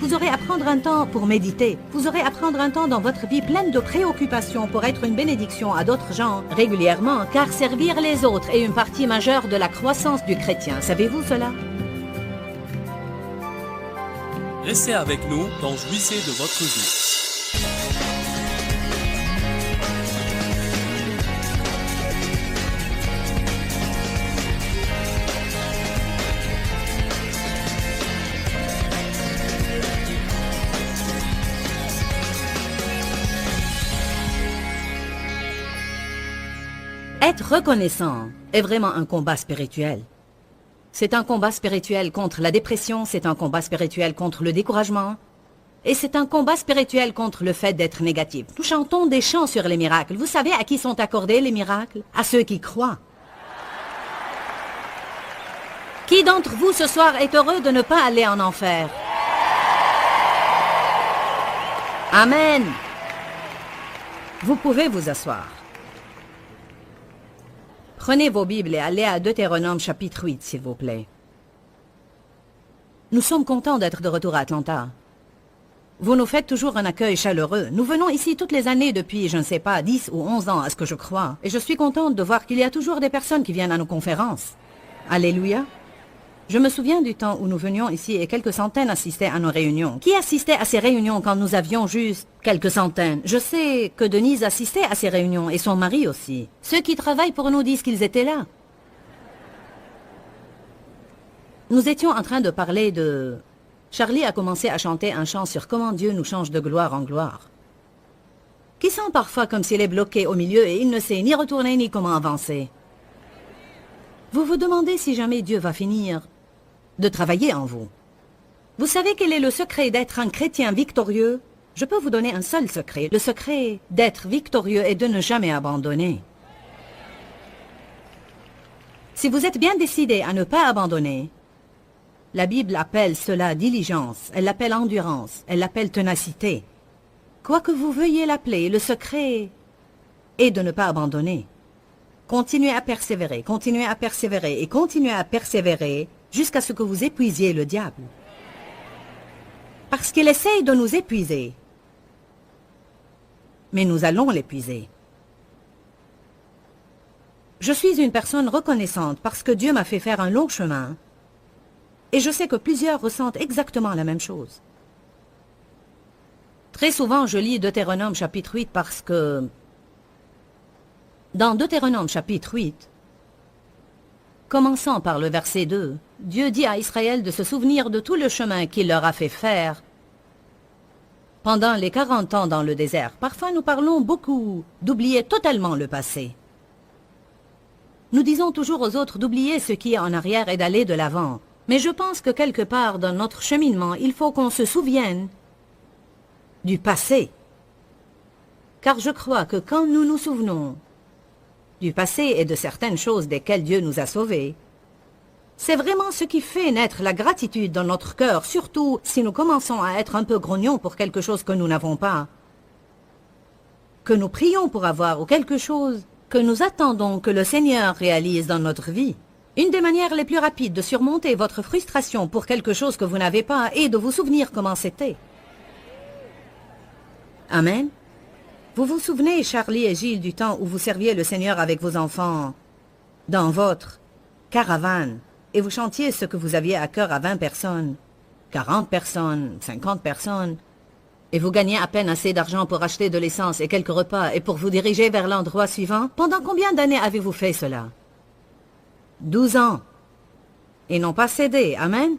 Vous aurez à prendre un temps pour méditer. Vous aurez à prendre un temps dans votre vie pleine de préoccupations pour être une bénédiction à d'autres gens régulièrement, car servir les autres est une partie majeure de la croissance du chrétien. Savez-vous cela? Restez avec nous dans Jouissez de votre vie. Être reconnaissant est vraiment un combat spirituel. C'est un combat spirituel contre la dépression, c'est un combat spirituel contre le découragement, et c'est un combat spirituel contre le fait d'être négatif. Nous chantons des chants sur les miracles. Vous savez à qui sont accordés les miracles? À ceux qui croient. Qui d'entre vous ce soir est heureux de ne pas aller en enfer? Amen. Vous pouvez vous asseoir. Prenez vos Bibles et allez à Deutéronome chapitre 8, s'il vous plaît. Nous sommes contents d'être de retour à Atlanta. Vous nous faites toujours un accueil chaleureux. Nous venons ici toutes les années depuis, je ne sais pas, 10 ou 11 ans, à ce que je crois. Et je suis contente de voir qu'il y a toujours des personnes qui viennent à nos conférences. Alléluia. Je me souviens du temps où nous venions ici et quelques centaines assistaient à nos réunions. Qui assistait à ces réunions quand nous avions juste quelques centaines? Je sais que Denise assistait à ces réunions et son mari aussi. Ceux qui travaillent pour nous disent qu'ils étaient là. Nous étions en train de parler de... Charlie a commencé à chanter un chant sur comment Dieu nous change de gloire en gloire. Qui sent parfois comme s'il est bloqué au milieu et il ne sait ni retourner ni comment avancer. Vous vous demandez si jamais Dieu va finir de travailler en vous. Vous savez quel est le secret d'être un chrétien victorieux? Je peux vous donner un seul secret. Le secret d'être victorieux est de ne jamais abandonner. Si vous êtes bien décidé à ne pas abandonner, la Bible appelle cela diligence, elle l'appelle endurance, elle l'appelle ténacité. Quoi que vous veuillez l'appeler, le secret est de ne pas abandonner. Continuez à persévérer et continuez à persévérer jusqu'à ce que vous épuisiez le diable. Parce qu'il essaye de nous épuiser. Mais nous allons l'épuiser. Je suis une personne reconnaissante parce que Dieu m'a fait faire un long chemin. Et je sais que plusieurs ressentent exactement la même chose. Très souvent, je lis Deutéronome chapitre 8 parce que... Dans Deutéronome chapitre 8, commençant par le verset 2, Dieu dit à Israël de se souvenir de tout le chemin qu'il leur a fait faire pendant les 40 ans dans le désert. Parfois, nous parlons beaucoup d'oublier totalement le passé. Nous disons toujours aux autres d'oublier ce qui est en arrière et d'aller de l'avant. Mais je pense que quelque part dans notre cheminement, il faut qu'on se souvienne du passé. Car je crois que quand nous nous souvenons du passé et de certaines choses desquelles Dieu nous a sauvés, c'est vraiment ce qui fait naître la gratitude dans notre cœur, surtout si nous commençons à être un peu grognons pour quelque chose que nous n'avons pas, que nous prions pour avoir ou quelque chose que nous attendons que le Seigneur réalise dans notre vie. Une des manières les plus rapides de surmonter votre frustration pour quelque chose que vous n'avez pas est de vous souvenir comment c'était. Amen. Vous vous souvenez, Charlie et Gilles, du temps où vous serviez le Seigneur avec vos enfants dans votre caravane et vous chantiez ce que vous aviez à cœur à 20 personnes, 40 personnes, 50 personnes, et vous gagniez à peine assez d'argent pour acheter de l'essence et quelques repas et pour vous diriger vers l'endroit suivant? Pendant combien d'années avez-vous fait cela? 12 ans. Et n'ont pas cédé. Amen.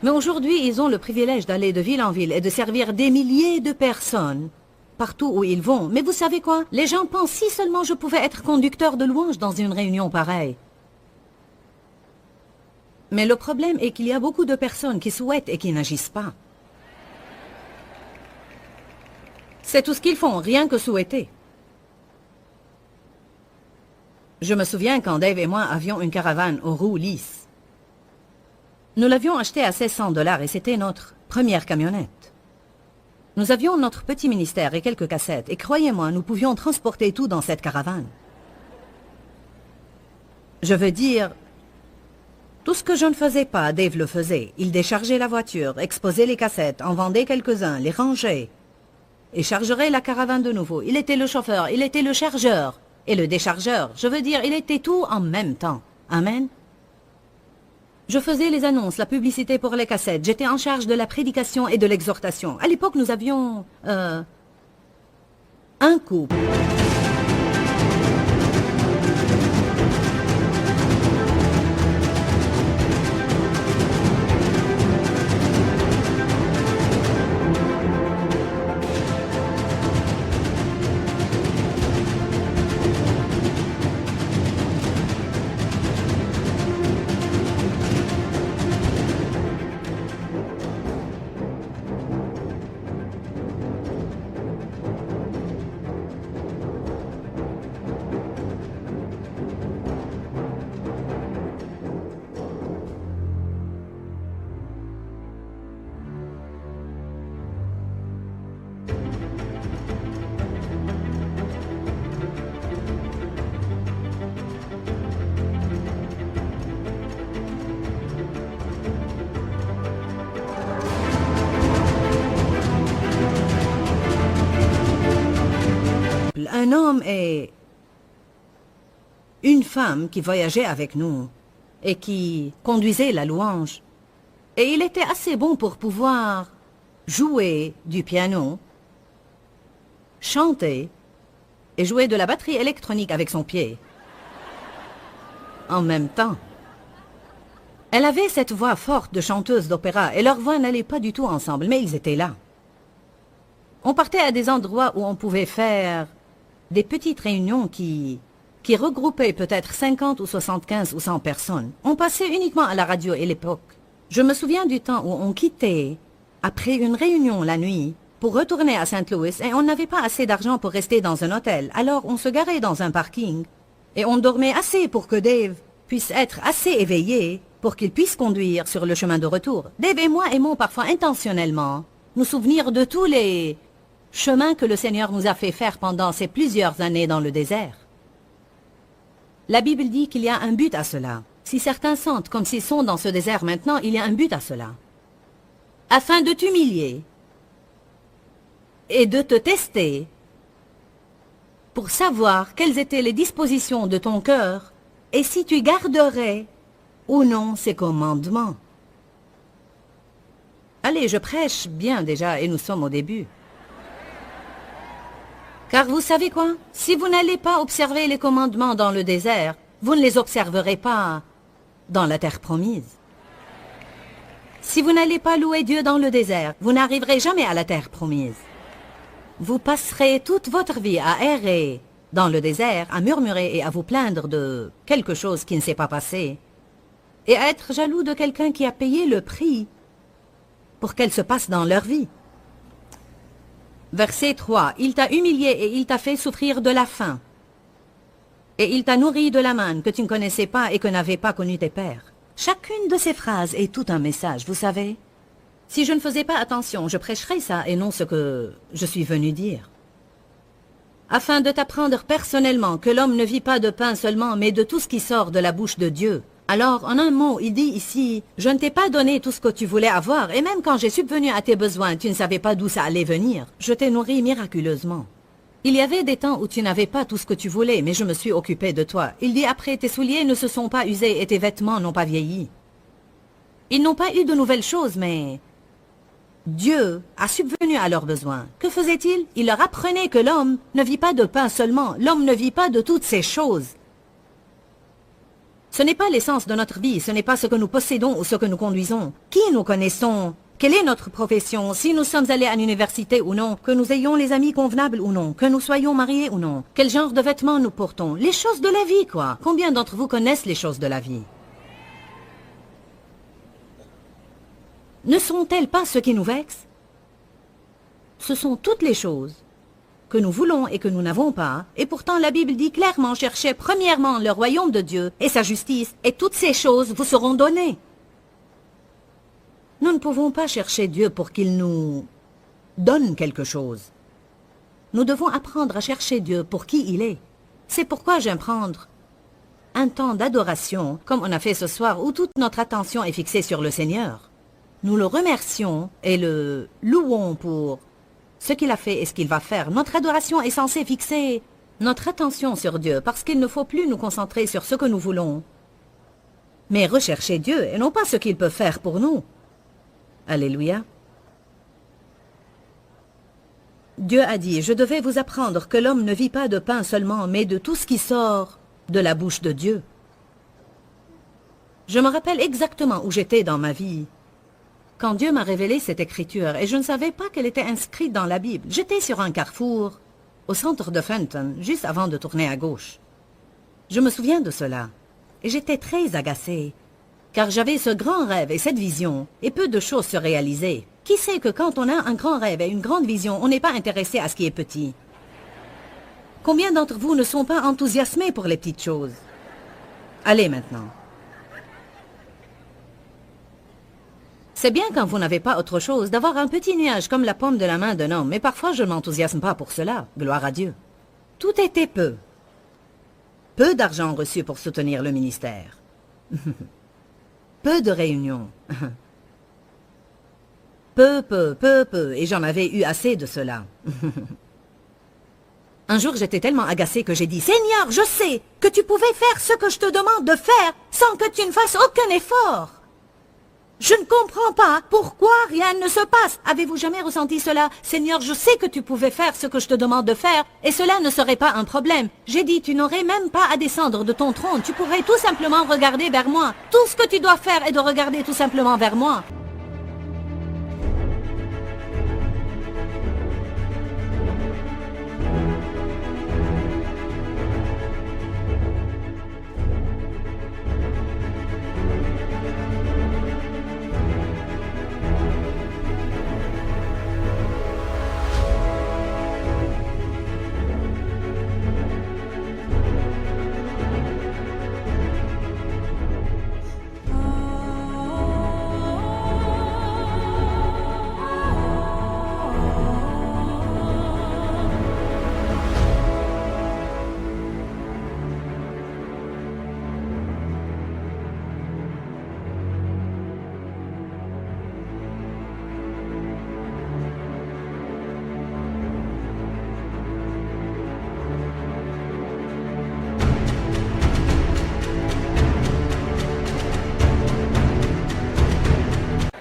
Mais aujourd'hui, ils ont le privilège d'aller de ville en ville et de servir des milliers de personnes partout où ils vont. Mais vous savez quoi? Les gens pensent si seulement je pouvais être conducteur de louange dans une réunion pareille. Mais le problème est qu'il y a beaucoup de personnes qui souhaitent et qui n'agissent pas. C'est tout ce qu'ils font, rien que souhaiter. Je me souviens quand Dave et moi avions une caravane aux roues lisses. Nous l'avions achetée à 1600 $ et c'était notre première camionnette. Nous avions notre petit ministère et quelques cassettes et croyez-moi, nous pouvions transporter tout dans cette caravane. Je veux dire, Tout ce que je ne faisais pas, Dave le faisait. Il déchargeait la voiture, exposait les cassettes, en vendait quelques-uns, les rangeait et chargerait la caravane de nouveau. Il était le chauffeur, il était le chargeur et le déchargeur. Je veux dire, il était tout en même temps. Amen. Je faisais les annonces, la publicité pour les cassettes. J'étais en charge de la prédication et de l'exhortation. À l'époque, nous avions un couple. Un homme et une femme qui voyageaient avec nous et qui conduisaient la louange. Et il était assez bon pour pouvoir jouer du piano, chanter et jouer de la batterie électronique avec son pied. En même temps. Elle avait cette voix forte de chanteuse d'opéra et leurs voix n'allaient pas du tout ensemble, mais ils étaient là. On partait à des endroits où on pouvait faire des petites réunions qui regroupaient peut-être 50 ou 75 ou 100 personnes. On passait uniquement à la radio à l'époque. Je me souviens du temps où on quittait après une réunion la nuit pour retourner à Saint Louis et on n'avait pas assez d'argent pour rester dans un hôtel. Alors on se garait dans un parking et on dormait assez pour que Dave puisse être assez éveillé pour qu'il puisse conduire sur le chemin de retour. Dave et moi aimons parfois intentionnellement nous souvenir de tous les chemin que le Seigneur nous a fait faire pendant ces plusieurs années dans le désert. La Bible dit qu'il y a un but à cela. Si certains sentent comme s'ils sont dans ce désert maintenant, il y a un but à cela. Afin de t'humilier et de te tester pour savoir quelles étaient les dispositions de ton cœur et si tu garderais ou non ces commandements. Allez, je prêche bien déjà et nous sommes au début. Car vous savez quoi? Si vous n'allez pas observer les commandements dans le désert, vous ne les observerez pas dans la terre promise. Si vous n'allez pas louer Dieu dans le désert, vous n'arriverez jamais à la terre promise. Vous passerez toute votre vie à errer dans le désert, à murmurer et à vous plaindre de quelque chose qui ne s'est pas passé, et à être jaloux de quelqu'un qui a payé le prix pour qu'elle se passe dans leur vie. Verset 3. Il t'a humilié et il t'a fait souffrir de la faim. Et il t'a nourri de la manne que tu ne connaissais pas et que n'avaient pas connu tes pères. Chacune de ces phrases est tout un message, vous savez. Si je ne faisais pas attention, je prêcherais ça et non ce que je suis venu dire. Afin de t'apprendre personnellement que l'homme ne vit pas de pain seulement, mais de tout ce qui sort de la bouche de Dieu. Alors, en un mot, il dit ici, je ne t'ai pas donné tout ce que tu voulais avoir, et même quand j'ai subvenu à tes besoins, tu ne savais pas d'où ça allait venir. Je t'ai nourri miraculeusement. Il y avait des temps où tu n'avais pas tout ce que tu voulais, mais je me suis occupé de toi. Il dit après, tes souliers ne se sont pas usés et tes vêtements n'ont pas vieilli. Ils n'ont pas eu de nouvelles choses, mais Dieu a subvenu à leurs besoins. Que faisait-il? Il leur apprenait que l'homme ne vit pas de pain seulement, l'homme ne vit pas de toutes ces choses. Ce n'est pas l'essence de notre vie, ce n'est pas ce que nous possédons ou ce que nous conduisons. Qui nous connaissons? Quelle est notre profession? Si nous sommes allés à l'université ou non? Que nous ayons les amis convenables ou non? Que nous soyons mariés ou non? Quel genre de vêtements nous portons? Les choses de la vie, quoi. Combien d'entre vous connaissent les choses de la vie? Ne sont-elles pas ce qui nous vexe? Ce sont toutes les choses que nous voulons et que nous n'avons pas, et pourtant la Bible dit clairement, cherchez premièrement le royaume de Dieu et sa justice, et toutes ces choses vous seront données. Nous ne pouvons pas chercher Dieu pour qu'il nous donne quelque chose. Nous devons apprendre à chercher Dieu pour qui il est. C'est pourquoi j'aime prendre un temps d'adoration, comme on a fait ce soir, où toute notre attention est fixée sur le Seigneur. Nous le remercions et le louons pour ce qu'il a fait et ce qu'il va faire. Notre adoration est censée fixer notre attention sur Dieu, parce qu'il ne faut plus nous concentrer sur ce que nous voulons, mais rechercher Dieu et non pas ce qu'il peut faire pour nous. Alléluia. Dieu a dit, je devais vous apprendre que l'homme ne vit pas de pain seulement, mais de tout ce qui sort de la bouche de Dieu. Je me rappelle exactement où j'étais dans ma vie quand Dieu m'a révélé cette écriture, et je ne savais pas qu'elle était inscrite dans la Bible. J'étais sur un carrefour, au centre de Fenton, juste avant de tourner à gauche. Je me souviens de cela, et j'étais très agacée, car j'avais ce grand rêve et cette vision, et peu de choses se réalisaient. Qui sait que quand on a un grand rêve et une grande vision, on n'est pas intéressé à ce qui est petit? Combien d'entre vous ne sont pas enthousiasmés pour les petites choses? Allez maintenant. C'est bien quand vous n'avez pas autre chose d'avoir un petit nuage comme la paume de la main d'un homme, mais parfois je ne m'enthousiasme pas pour cela, gloire à Dieu. Tout était peu. Peu d'argent reçu pour soutenir le ministère. Peu de réunions. Peu, et j'en avais eu assez de cela. Un jour, j'étais tellement agacée que j'ai dit, « Seigneur, je sais que tu pouvais faire ce que je te demande de faire sans que tu ne fasses aucun effort. Je ne comprends pas pourquoi rien ne se passe. Avez-vous jamais ressenti cela? Seigneur, je sais que tu pouvais faire ce que je te demande de faire et cela ne serait pas un problème. J'ai dit, tu n'aurais même pas à descendre de ton trône. Tu pourrais tout simplement regarder vers moi. Tout ce que tu dois faire est de regarder tout simplement vers moi. »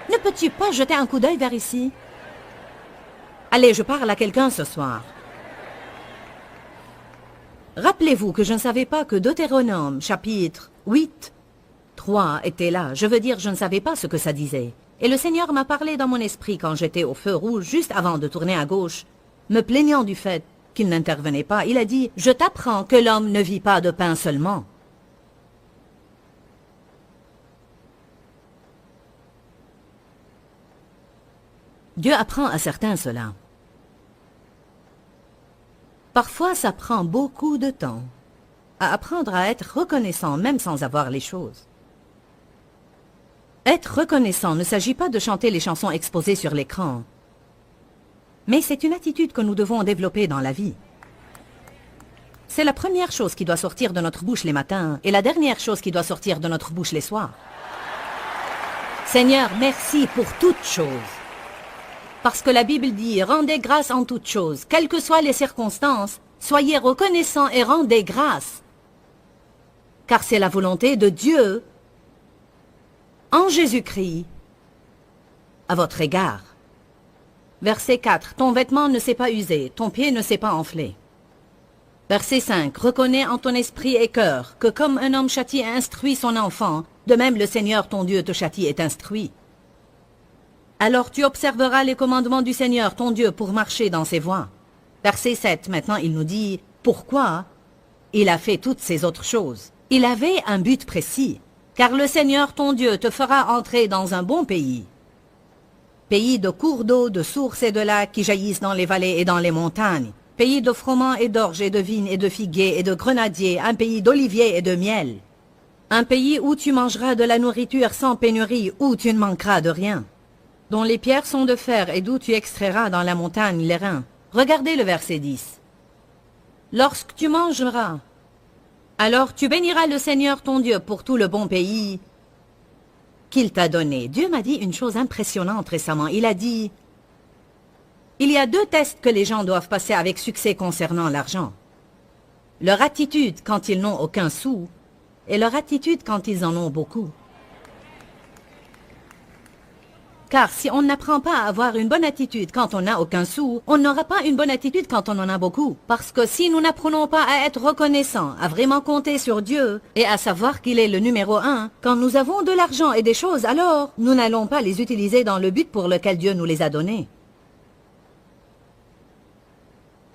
Ne peux-tu pas jeter un coup d'œil vers ici? Allez, je parle à quelqu'un ce soir. Rappelez-vous que je ne savais pas que Deutéronome, chapitre 8, 3 était là. Je veux dire, je ne savais pas ce que ça disait. Et le Seigneur m'a parlé dans mon esprit quand j'étais au feu rouge, juste avant de tourner à gauche, me plaignant du fait qu'il n'intervenait pas. Il a dit, « Je t'apprends que l'homme ne vit pas de pain seulement. » Dieu apprend à certains cela. Parfois, ça prend beaucoup de temps à apprendre à être reconnaissant même sans avoir les choses. Être reconnaissant ne s'agit pas de chanter les chansons exposées sur l'écran, mais c'est une attitude que nous devons développer dans la vie. C'est la première chose qui doit sortir de notre bouche les matins et la dernière chose qui doit sortir de notre bouche les soirs. Seigneur, merci pour toutes choses. Parce que la Bible dit, rendez grâce en toutes choses, quelles que soient les circonstances, soyez reconnaissants et rendez grâce. Car c'est la volonté de Dieu, en Jésus-Christ, à votre égard. Verset 4, ton vêtement ne s'est pas usé, ton pied ne s'est pas enflé. Verset 5, reconnais en ton esprit et cœur que comme un homme châtie et instruit son enfant, de même le Seigneur ton Dieu te châtie et t'instruit. Alors tu observeras les commandements du Seigneur, ton Dieu, pour marcher dans ses voies. Verset 7, maintenant il nous dit, pourquoi il a fait toutes ces autres choses. Il avait un but précis, car le Seigneur, ton Dieu, te fera entrer dans un bon pays. Pays de cours d'eau, de sources et de lacs qui jaillissent dans les vallées et dans les montagnes. Pays de froment et d'orge et de vignes et de figuiers et de grenadiers, un pays d'oliviers et de miel. Un pays où tu mangeras de la nourriture sans pénurie, où tu ne manqueras de rien. Dont les pierres sont de fer et d'où tu extrairas dans la montagne les reins. Regardez le verset 10. Lorsque tu mangeras Alors tu béniras le Seigneur ton Dieu pour tout le bon pays qu'il t'a donné. Dieu m'a dit une chose impressionnante récemment. Il a dit, il y a 2 tests que les gens doivent passer avec succès concernant l'argent. Leur attitude quand ils n'ont aucun sou et leur attitude quand ils en ont beaucoup. Car si on n'apprend pas à avoir une bonne attitude quand on n'a aucun sou, on n'aura pas une bonne attitude quand on en a beaucoup. Parce que si nous n'apprenons pas à être reconnaissants, à vraiment compter sur Dieu et à savoir qu'il est le numéro 1, quand nous avons de l'argent et des choses, alors nous n'allons pas les utiliser dans le but pour lequel Dieu nous les a donnés.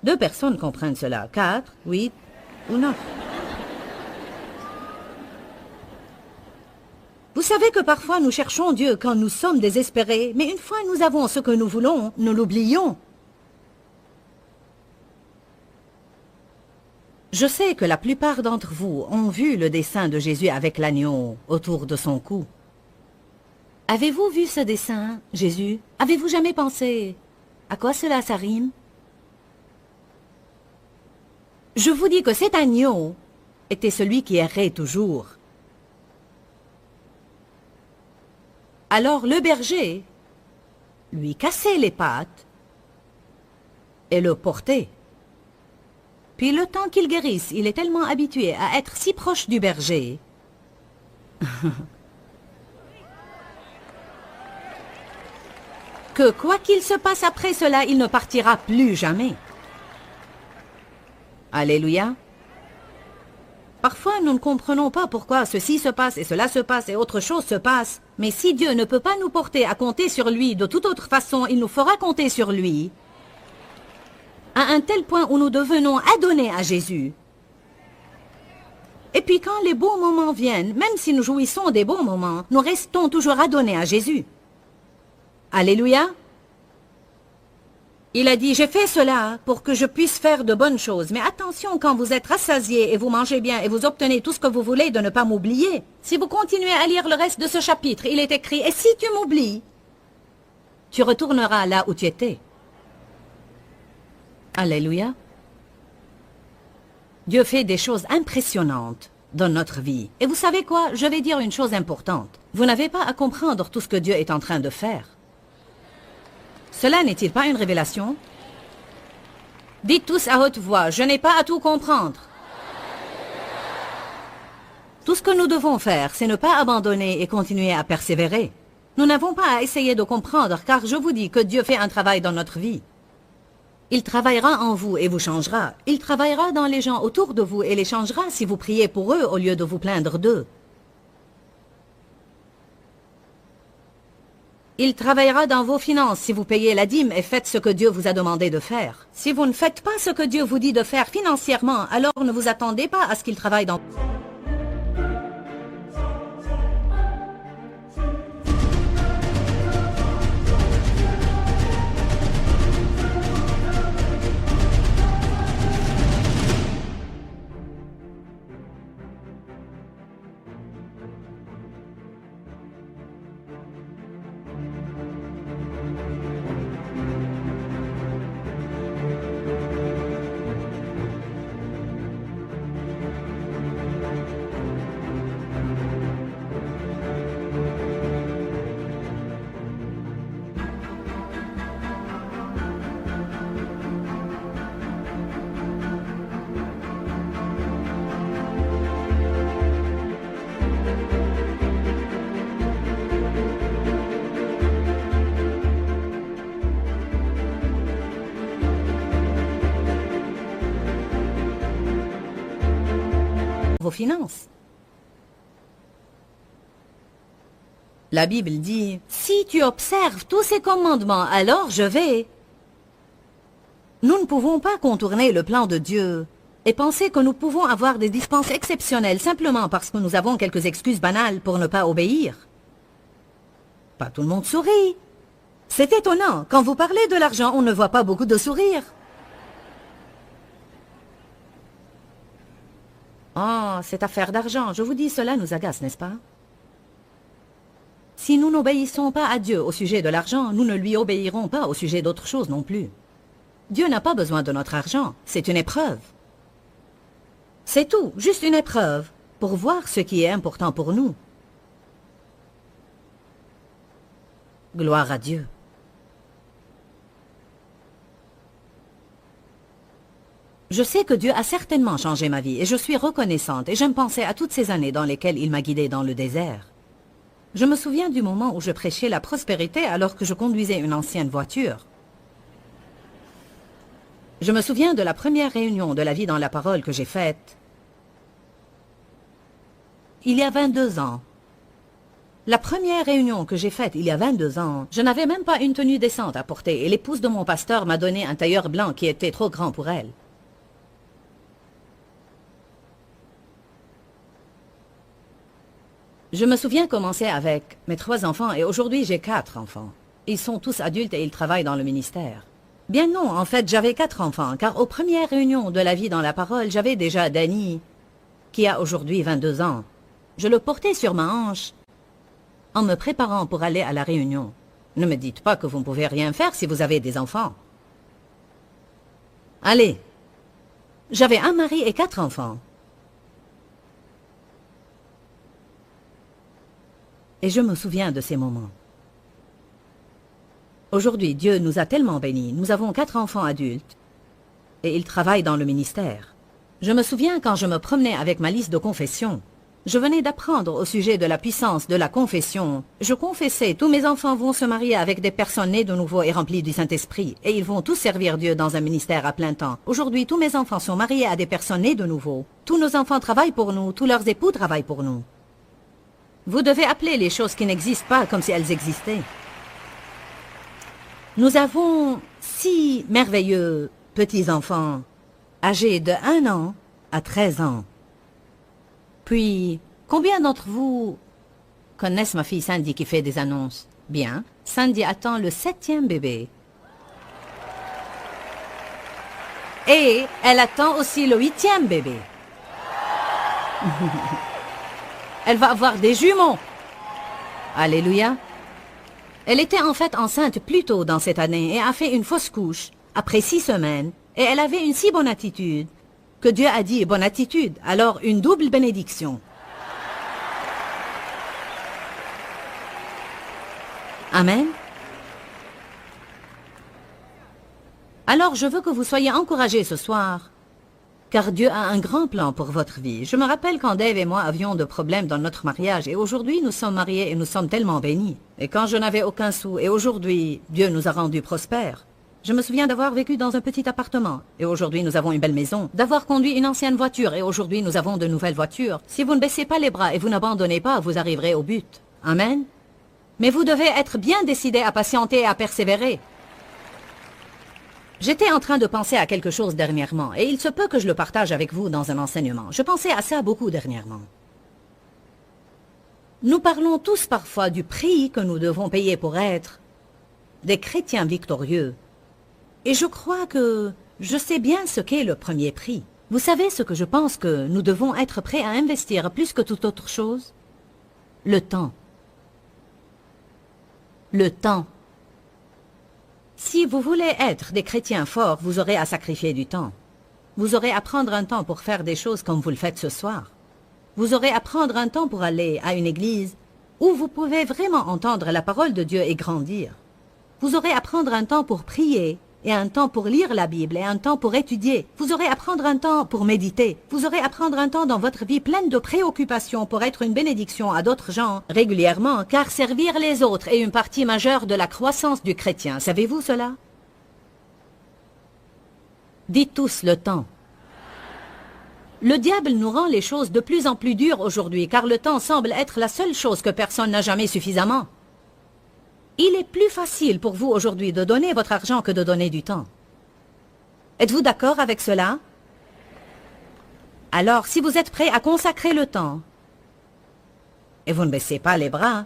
2 personnes comprennent cela, 4, 8 ou 9. Vous savez que parfois nous cherchons Dieu quand nous sommes désespérés, mais une fois nous avons ce que nous voulons, nous l'oublions. Je sais que la plupart d'entre vous ont vu le dessin de Jésus avec l'agneau autour de son cou. Avez-vous vu ce dessin, Jésus? Avez-vous jamais pensé à quoi cela ça rime? Je vous dis que cet agneau était celui qui errait toujours. Alors le berger lui cassait les pattes et le portait. Puis le temps qu'il guérisse, il est tellement habitué à être si proche du berger que quoi qu'il se passe après cela, il ne partira plus jamais. Alléluia. Parfois, nous ne comprenons pas pourquoi ceci se passe et cela se passe et autre chose se passe. Mais si Dieu ne peut pas nous porter à compter sur lui de toute autre façon, il nous fera compter sur lui à un tel point où nous devenons adonnés à Jésus. Et puis quand les bons moments viennent, même si nous jouissons des bons moments, nous restons toujours adonnés à Jésus. Alléluia. Il a dit, j'ai fait cela pour que je puisse faire de bonnes choses. Mais attention, quand vous êtes rassasiés et vous mangez bien et vous obtenez tout ce que vous voulez, de ne pas m'oublier. Si vous continuez à lire le reste de ce chapitre, il est écrit, et si tu m'oublies, tu retourneras là où tu étais. Alléluia. Dieu fait des choses impressionnantes dans notre vie. Et vous savez quoi? Je vais dire une chose importante. Vous n'avez pas à comprendre tout ce que Dieu est en train de faire. Cela n'est-il pas une révélation? Dites tous à haute voix, je n'ai pas à tout comprendre. Tout ce que nous devons faire, c'est ne pas abandonner et continuer à persévérer. Nous n'avons pas à essayer de comprendre, car je vous dis que Dieu fait un travail dans notre vie. Il travaillera en vous et vous changera. Il travaillera dans les gens autour de vous et les changera si vous priez pour eux au lieu de vous plaindre d'eux. Il travaillera dans vos finances si vous payez la dîme et faites ce que Dieu vous a demandé de faire. Si vous ne faites pas ce que Dieu vous dit de faire financièrement, alors ne vous attendez pas à ce qu'il travaille dans... vos finances. La Bible dit, si tu observes tous ces commandements, alors je vais. Nous ne pouvons pas contourner le plan de Dieu et penser que nous pouvons avoir des dispenses exceptionnelles simplement parce que nous avons quelques excuses banales pour ne pas obéir. Pas tout le monde sourit. C'est étonnant, quand vous parlez de l'argent, on ne voit pas beaucoup de sourires. Oh, cette affaire d'argent, je vous dis, cela nous agace, n'est-ce pas? Si nous n'obéissons pas à Dieu au sujet de l'argent, nous ne lui obéirons pas au sujet d'autre chose non plus. Dieu n'a pas besoin de notre argent, c'est une épreuve. C'est tout, juste une épreuve, pour voir ce qui est important pour nous. Gloire à Dieu. Je sais que Dieu a certainement changé ma vie et je suis reconnaissante et j'aime penser à toutes ces années dans lesquelles il m'a guidée dans le désert. Je me souviens du moment où je prêchais la prospérité alors que je conduisais une ancienne voiture. Je me souviens de la première réunion de la vie dans la parole que j'ai faite il y a 22 ans. La première réunion que j'ai faite il y a 22 ans, je n'avais même pas une tenue décente à porter et l'épouse de mon pasteur m'a donné un tailleur blanc qui était trop grand pour elle. Je me souviens commencer avec mes 3 enfants et aujourd'hui j'ai 4 enfants. Ils sont tous adultes et ils travaillent dans le ministère. Bien non, en fait j'avais 4 enfants car aux premières réunions de la vie dans la parole, j'avais déjà Danny qui a aujourd'hui 22 ans. Je le portais sur ma hanche en me préparant pour aller à la réunion. Ne me dites pas que vous ne pouvez rien faire si vous avez des enfants. Allez, j'avais un mari et 4 enfants. Et je me souviens de ces moments. Aujourd'hui, Dieu nous a tellement bénis. Nous avons 4 enfants adultes et ils travaillent dans le ministère. Je me souviens quand je me promenais avec ma liste de confession. Je venais d'apprendre au sujet de la puissance de la confession. Je confessais, tous mes enfants vont se marier avec des personnes nées de nouveau et remplies du Saint-Esprit, et ils vont tous servir Dieu dans un ministère à plein temps. Aujourd'hui, tous mes enfants sont mariés à des personnes nées de nouveau. Tous nos enfants travaillent pour nous, tous leurs époux travaillent pour nous. Vous devez appeler les choses qui n'existent pas comme si elles existaient. Nous avons 6 merveilleux petits-enfants, âgés de 1 an à 13 ans. Puis, combien d'entre vous connaissent ma fille Sandy qui fait des annonces? Bien, Sandy attend le 7e bébé. Et elle attend aussi le 8e bébé. Elle va avoir des jumeaux. Alléluia. Elle était en fait enceinte plus tôt dans cette année et a fait une fausse couche après 6 semaines. Et elle avait une si bonne attitude que Dieu a dit bonne attitude, alors une double bénédiction. Amen. Alors je veux que vous soyez encouragés ce soir, car Dieu a un grand plan pour votre vie. Je me rappelle quand Dave et moi avions de problèmes dans notre mariage et aujourd'hui nous sommes mariés et nous sommes tellement bénis. Et quand je n'avais aucun sou et aujourd'hui Dieu nous a rendus prospères. Je me souviens d'avoir vécu dans un petit appartement et aujourd'hui nous avons une belle maison, d'avoir conduit une ancienne voiture et aujourd'hui nous avons de nouvelles voitures. Si vous ne baissez pas les bras et vous n'abandonnez pas, vous arriverez au but. Amen. Mais vous devez être bien décidé à patienter et à persévérer. J'étais en train de penser à quelque chose dernièrement et il se peut que je le partage avec vous dans un enseignement. Je pensais à ça beaucoup dernièrement. Nous parlons tous parfois du prix que nous devons payer pour être des chrétiens victorieux. Et je crois que je sais bien ce qu'est le premier prix. Vous savez ce que je pense que nous devons être prêts à investir plus que toute autre chose? Le temps. Le temps. Si vous voulez être des chrétiens forts, vous aurez à sacrifier du temps. Vous aurez à prendre un temps pour faire des choses comme vous le faites ce soir. Vous aurez à prendre un temps pour aller à une église où vous pouvez vraiment entendre la parole de Dieu et grandir. Vous aurez à prendre un temps pour prier et un temps pour lire la Bible et un temps pour étudier. Vous aurez à prendre un temps pour méditer. Vous aurez à prendre un temps dans votre vie pleine de préoccupations pour être une bénédiction à d'autres gens régulièrement, car servir les autres est une partie majeure de la croissance du chrétien. Savez-vous cela? Dites tous le temps. Le diable nous rend les choses de plus en plus dures aujourd'hui, car le temps semble être la seule chose que personne n'a jamais suffisamment. Il est plus facile pour vous aujourd'hui de donner votre argent que de donner du temps. Êtes-vous d'accord avec cela? Alors, si vous êtes prêt à consacrer le temps, et vous ne baissez pas les bras,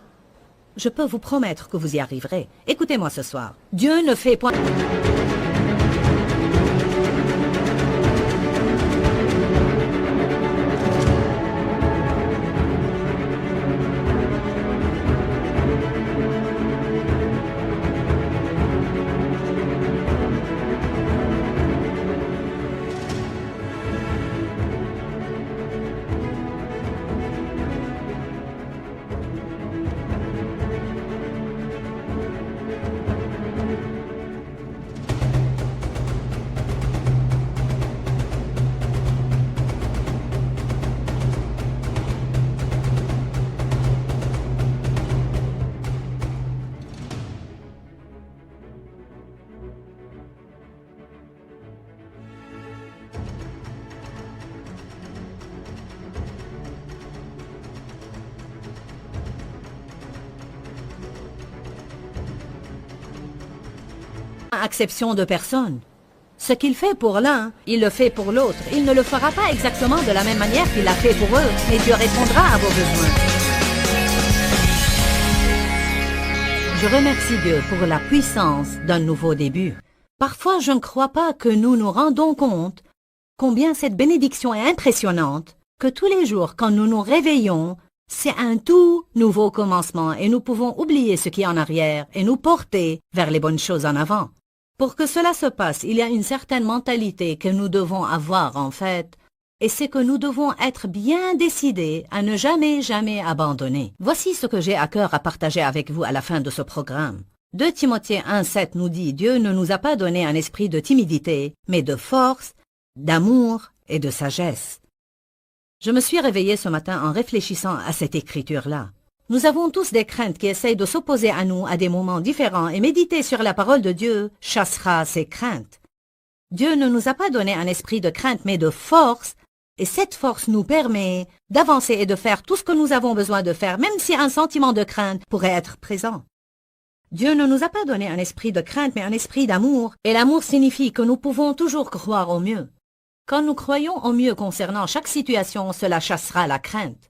je peux vous promettre que vous y arriverez. Écoutez-moi ce soir. Dieu ne fait point... exception de personne. Ce qu'il fait pour l'un, il le fait pour l'autre. Il ne le fera pas exactement de la même manière qu'il l'a fait pour eux, mais Dieu répondra à vos besoins. Je remercie Dieu pour la puissance d'un nouveau début. Parfois, je ne crois pas que nous nous rendons compte combien cette bénédiction est impressionnante, que tous les jours, quand nous nous réveillons, c'est un tout nouveau commencement et nous pouvons oublier ce qui est en arrière et nous porter vers les bonnes choses en avant. Pour que cela se passe, il y a une certaine mentalité que nous devons avoir en fait, et c'est que nous devons être bien décidés à ne jamais abandonner. Voici ce que j'ai à cœur à partager avec vous à la fin de ce programme. 2 Timothée 1,7 nous dit « Dieu ne nous a pas donné un esprit de timidité, mais de force, d'amour et de sagesse. » Je me suis réveillée ce matin en réfléchissant à cette écriture-là. Nous avons tous des craintes qui essayent de s'opposer à nous à des moments différents et méditer sur la parole de Dieu chassera ces craintes. Dieu ne nous a pas donné un esprit de crainte mais de force et cette force nous permet d'avancer et de faire tout ce que nous avons besoin de faire même si un sentiment de crainte pourrait être présent. Dieu ne nous a pas donné un esprit de crainte mais un esprit d'amour et l'amour signifie que nous pouvons toujours croire au mieux. Quand nous croyons au mieux concernant chaque situation, cela chassera la crainte.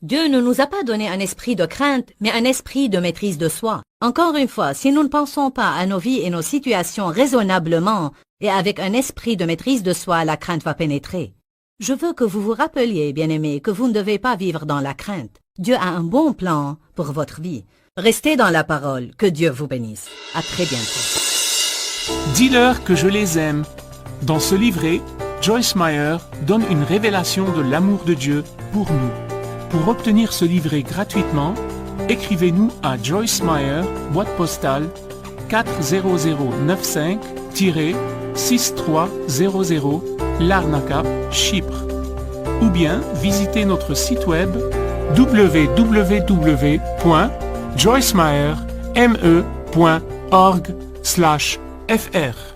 Dieu ne nous a pas donné un esprit de crainte, mais un esprit de maîtrise de soi. Encore une fois, si nous ne pensons pas à nos vies et nos situations raisonnablement et avec un esprit de maîtrise de soi, la crainte va pénétrer. Je veux que vous vous rappeliez, bien-aimés, que vous ne devez pas vivre dans la crainte. Dieu a un bon plan pour votre vie. Restez dans la parole. Que Dieu vous bénisse. À très bientôt. Dis-leur que je les aime. Dans ce livret, Joyce Meyer donne une révélation de l'amour de Dieu pour nous. Pour obtenir ce livret gratuitement, écrivez-nous à Joyce Meyer, boîte postale 40095-6300, Larnaca, Chypre. Ou bien visitez notre site web www.joycemeyer.org/fr.